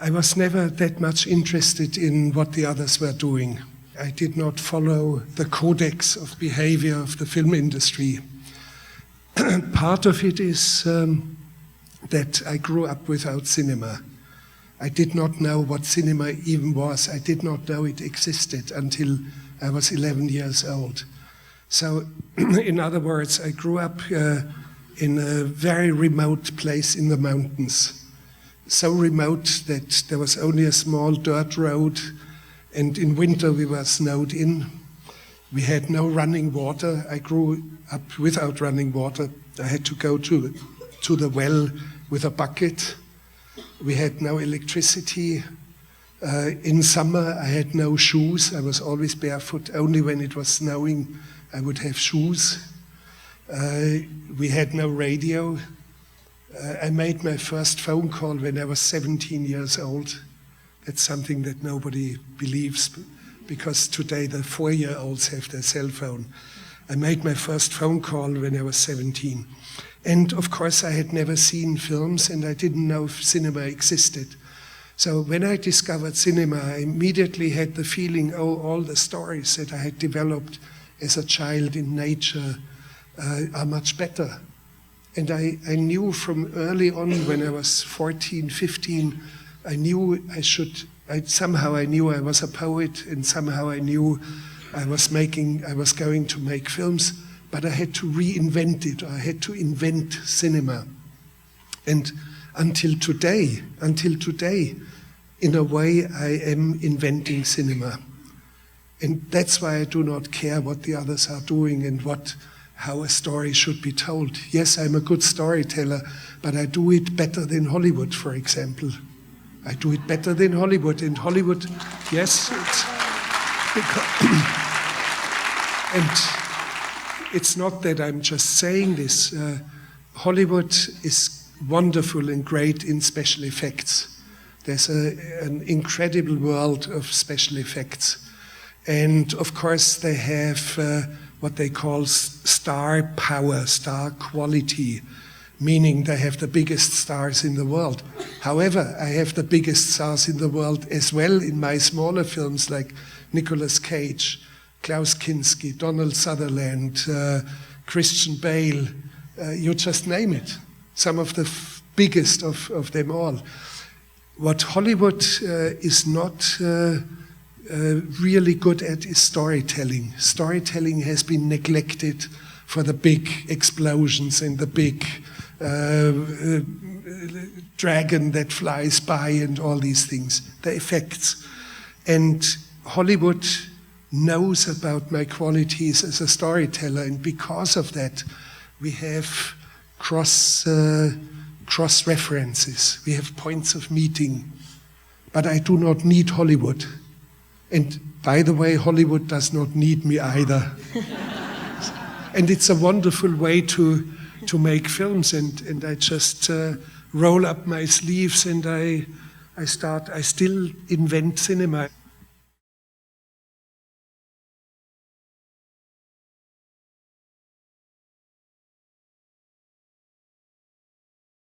I was never that much interested in what the others were doing. I did not follow the codex of behavior of the film industry. Part of it is that I grew up without cinema. I did not know what cinema even was. I did not know it existed until I was 11 years old. So, in other words, I grew up in a very remote place in the mountains. So remote that there was only a small dirt road, and in winter we were snowed in. We had no running water. I grew up without running water. I had to go to the well with a bucket. We had no electricity. In summer I had no shoes. I was always barefoot. Only when it was snowing I would have shoes. We had no radio. I made my first phone call when I was 17 years old. That's something that nobody believes, because today the 4-year-olds have their cell phone. I made my first phone call when I was 17. And of course I had never seen films, and I didn't know if cinema existed. So when I discovered cinema, I immediately had the feeling, oh, all the stories that I had developed as a child in nature are much better. And I knew from early on, when I was 14, 15, I knew somehow I knew I was a poet, and somehow I knew I was going to make films, but I had to reinvent it. I had to invent cinema. And until today, in a way, I am inventing cinema. And that's why I do not care what the others are doing and how a story should be told. Yes, I'm a good storyteller, but I do it better than Hollywood, for example. I do it better than Hollywood. And Hollywood, yes, and it's not that I'm just saying this. Hollywood is wonderful and great in special effects. There's an incredible world of special effects. And of course they have what they call star power, star quality, meaning they have the biggest stars in the world. However, I have the biggest stars in the world as well in my smaller films, like Nicolas Cage, Klaus Kinski, Donald Sutherland, Christian Bale, you just name it. Some of the biggest of them all. What Hollywood is not really good at is storytelling. Storytelling has been neglected for the big explosions and the big dragon that flies by and all these things, the effects. And Hollywood knows about my qualities as a storyteller, and because of that, we have cross references. We have points of meeting. But I do not need Hollywood. And by the way, Hollywood does not need me either. And it's a wonderful way to make films, and I just roll up my sleeves and I still invent cinema.